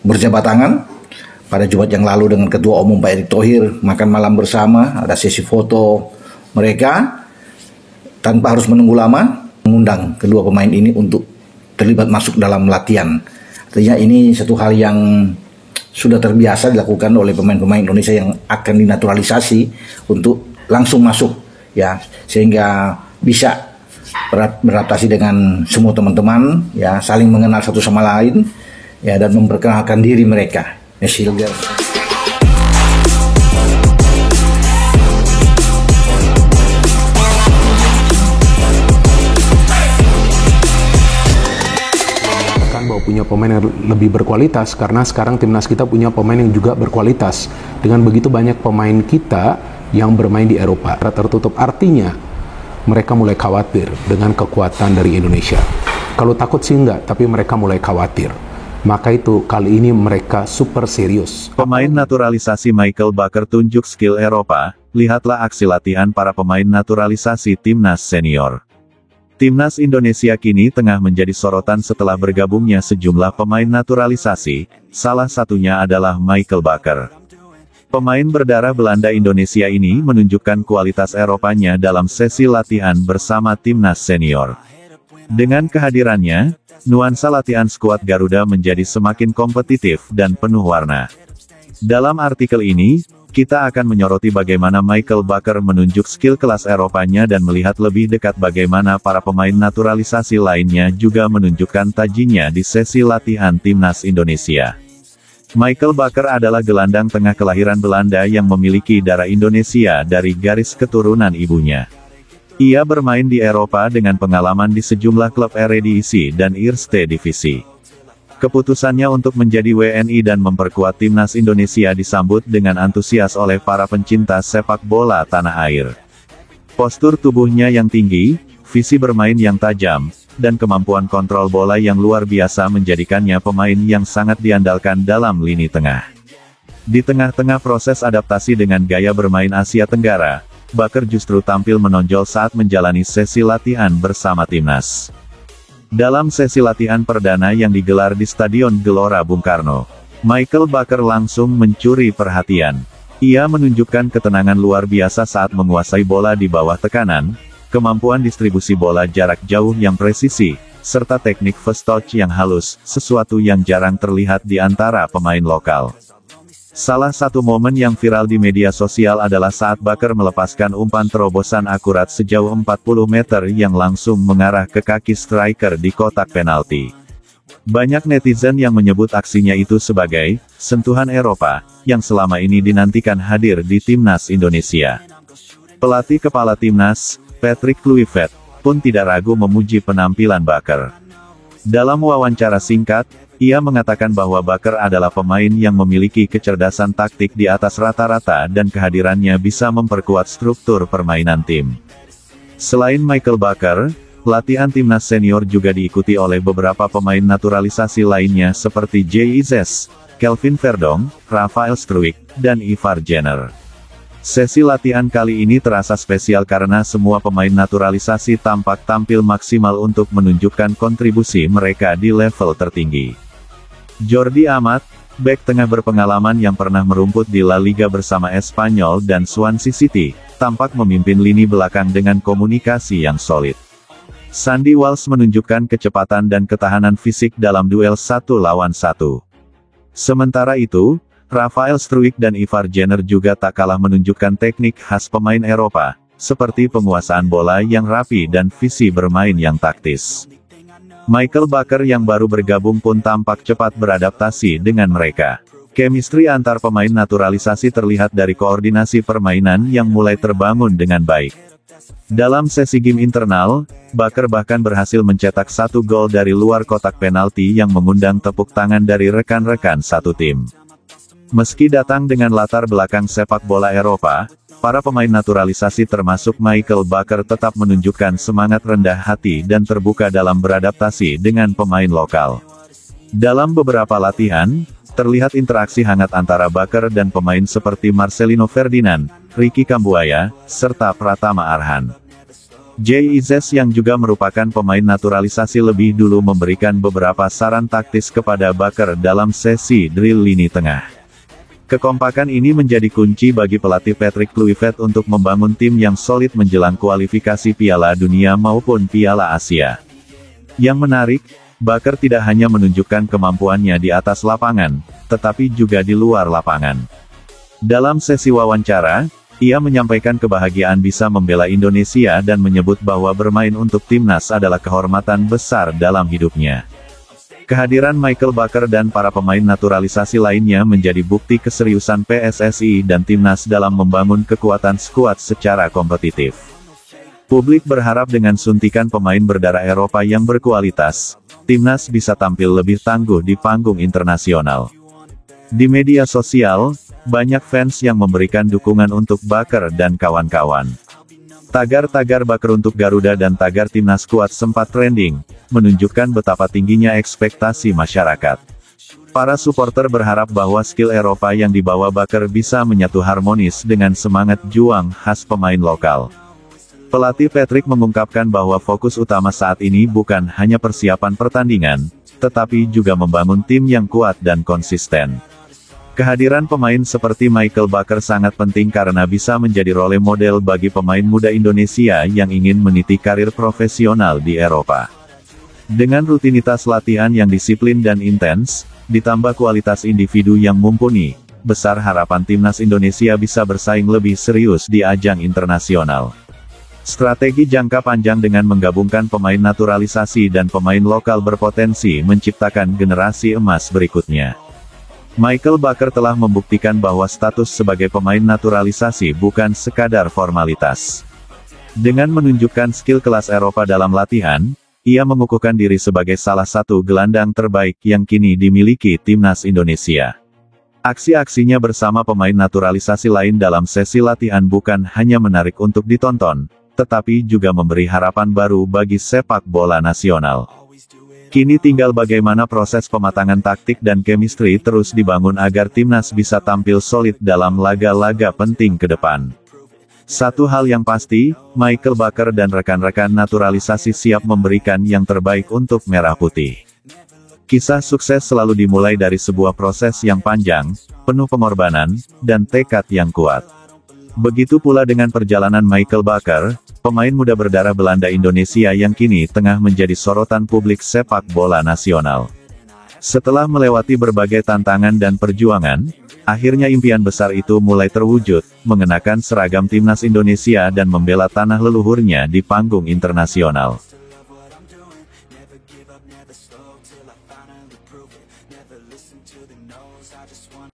berjabat tangan pada Jumat yang lalu dengan Ketua Umum Pak Erick Thohir, makan malam bersama, ada sesi foto mereka tanpa harus menunggu lama, mengundang kedua pemain ini untuk terlibat masuk dalam latihan. Artinya ini satu hal yang sudah terbiasa dilakukan oleh pemain-pemain Indonesia yang akan dinaturalisasi untuk langsung masuk, ya, sehingga bisa beradaptasi dengan semua teman-teman, ya, saling mengenal satu sama lain, ya, dan memperkenalkan diri mereka. Silger. Bahwa punya pemain yang lebih berkualitas, karena sekarang timnas kita punya pemain yang juga berkualitas. Dengan begitu banyak pemain kita yang bermain di Eropa tertutup, artinya mereka mulai khawatir dengan kekuatan dari Indonesia. Kalau takut sih enggak, tapi mereka mulai khawatir. Maka itu kali ini mereka super serius. Pemain naturalisasi Michael Baker tunjuk skill Eropa. Lihatlah aksi latihan para pemain naturalisasi timnas senior. Timnas Indonesia kini tengah menjadi sorotan setelah bergabungnya sejumlah pemain naturalisasi, salah satunya adalah Michael Baker. Pemain berdarah Belanda Indonesia ini menunjukkan kualitas Eropanya dalam sesi latihan bersama timnas senior. Dengan kehadirannya, nuansa latihan skuad Garuda menjadi semakin kompetitif dan penuh warna. Dalam artikel ini, kita akan menyoroti bagaimana Michael Baker menunjuk skill kelas Eropanya dan melihat lebih dekat bagaimana para pemain naturalisasi lainnya juga menunjukkan tajinya di sesi latihan timnas Indonesia. Michael Baker adalah gelandang tengah kelahiran Belanda yang memiliki darah Indonesia dari garis keturunan ibunya. Ia bermain di Eropa dengan pengalaman di sejumlah klub Eredivisie dan Eerste Divisi. Keputusannya untuk menjadi WNI dan memperkuat timnas Indonesia disambut dengan antusias oleh para pencinta sepak bola tanah air. Postur tubuhnya yang tinggi, visi bermain yang tajam, dan kemampuan kontrol bola yang luar biasa menjadikannya pemain yang sangat diandalkan dalam lini tengah. Di tengah-tengah proses adaptasi dengan gaya bermain Asia Tenggara, Baker justru tampil menonjol saat menjalani sesi latihan bersama timnas. Dalam sesi latihan perdana yang digelar di Stadion Gelora Bung Karno, Michael Baker langsung mencuri perhatian. Ia menunjukkan ketenangan luar biasa saat menguasai bola di bawah tekanan, kemampuan distribusi bola jarak jauh yang presisi, serta teknik first touch yang halus, sesuatu yang jarang terlihat di antara pemain lokal. Salah satu momen yang viral di media sosial adalah saat Baker melepaskan umpan terobosan akurat sejauh 40 meter yang langsung mengarah ke kaki striker di kotak penalti. Banyak netizen yang menyebut aksinya itu sebagai sentuhan Eropa, yang selama ini dinantikan hadir di timnas Indonesia. Pelatih kepala timnas, Patrick Kluivert, pun tidak ragu memuji penampilan Baker. Dalam wawancara singkat, ia mengatakan bahwa Baker adalah pemain yang memiliki kecerdasan taktik di atas rata-rata dan kehadirannya bisa memperkuat struktur permainan tim. Selain Michael Baker, latihan timnas senior juga diikuti oleh beberapa pemain naturalisasi lainnya seperti JIZ, Kelvin Verdong, Rafael Struijk, dan Ivar Jenner. Sesi latihan kali ini terasa spesial karena semua pemain naturalisasi tampak tampil maksimal untuk menunjukkan kontribusi mereka di level tertinggi. Jordi Amat, bek tengah berpengalaman yang pernah merumput di La Liga bersama Espanyol dan Swansea City, tampak memimpin lini belakang dengan komunikasi yang solid. Sandy Walsh menunjukkan kecepatan dan ketahanan fisik dalam duel 1 lawan 1. Sementara itu, Rafael Struijk dan Ivar Jenner juga tak kalah menunjukkan teknik khas pemain Eropa, seperti penguasaan bola yang rapi dan visi bermain yang taktis. Michael Baker yang baru bergabung pun tampak cepat beradaptasi dengan mereka. Chemistry antar pemain naturalisasi terlihat dari koordinasi permainan yang mulai terbangun dengan baik. Dalam sesi game internal, Baker bahkan berhasil mencetak 1 gol dari luar kotak penalti yang mengundang tepuk tangan dari rekan-rekan satu tim. Meski datang dengan latar belakang sepak bola Eropa, para pemain naturalisasi termasuk Michael Baker tetap menunjukkan semangat rendah hati dan terbuka dalam beradaptasi dengan pemain lokal. Dalam beberapa latihan, terlihat interaksi hangat antara Baker dan pemain seperti Marcelino Ferdinand, Ricky Kambuaya, serta Pratama Arhan. JIZ yang juga merupakan pemain naturalisasi lebih dulu memberikan beberapa saran taktis kepada Baker dalam sesi drill lini tengah. Kekompakan ini menjadi kunci bagi pelatih Patrick Kluivert untuk membangun tim yang solid menjelang kualifikasi Piala Dunia maupun Piala Asia. Yang menarik, Baker tidak hanya menunjukkan kemampuannya di atas lapangan, tetapi juga di luar lapangan. Dalam sesi wawancara, ia menyampaikan kebahagiaan bisa membela Indonesia dan menyebut bahwa bermain untuk timnas adalah kehormatan besar dalam hidupnya. Kehadiran Michael Baker dan para pemain naturalisasi lainnya menjadi bukti keseriusan PSSI dan timnas dalam membangun kekuatan skuad secara kompetitif. Publik berharap dengan suntikan pemain berdarah Eropa yang berkualitas, timnas bisa tampil lebih tangguh di panggung internasional. Di media sosial, banyak fans yang memberikan dukungan untuk Baker dan kawan-kawan. Tagar-tagar Baker untuk Garuda dan tagar timnas kuat sempat trending, menunjukkan betapa tingginya ekspektasi masyarakat. Para supporter berharap bahwa skill Eropa yang dibawa Baker bisa menyatu harmonis dengan semangat juang khas pemain lokal. Pelatih Patrick mengungkapkan bahwa fokus utama saat ini bukan hanya persiapan pertandingan, tetapi juga membangun tim yang kuat dan konsisten. Kehadiran pemain seperti Michael Baker sangat penting karena bisa menjadi role model bagi pemain muda Indonesia yang ingin meniti karir profesional di Eropa. Dengan rutinitas latihan yang disiplin dan intens, ditambah kualitas individu yang mumpuni, besar harapan timnas Indonesia bisa bersaing lebih serius di ajang internasional. Strategi jangka panjang dengan menggabungkan pemain naturalisasi dan pemain lokal berpotensi menciptakan generasi emas berikutnya. Michael Baker telah membuktikan bahwa status sebagai pemain naturalisasi bukan sekadar formalitas. Dengan menunjukkan skill kelas Eropa dalam latihan, ia mengukuhkan diri sebagai salah satu gelandang terbaik yang kini dimiliki timnas Indonesia. Aksi-aksinya bersama pemain naturalisasi lain dalam sesi latihan bukan hanya menarik untuk ditonton, tetapi juga memberi harapan baru bagi sepak bola nasional. Kini tinggal bagaimana proses pematangan taktik dan chemistry terus dibangun agar timnas bisa tampil solid dalam laga-laga penting ke depan. Satu hal yang pasti, Michael Baker dan rekan-rekan naturalisasi siap memberikan yang terbaik untuk Merah Putih. Kisah sukses selalu dimulai dari sebuah proses yang panjang, penuh pengorbanan, dan tekad yang kuat. Begitu pula dengan perjalanan Michael Baker, pemain muda berdarah Belanda Indonesia yang kini tengah menjadi sorotan publik sepak bola nasional. Setelah melewati berbagai tantangan dan perjuangan, akhirnya impian besar itu mulai terwujud, mengenakan seragam timnas Indonesia dan membela tanah leluhurnya di panggung internasional.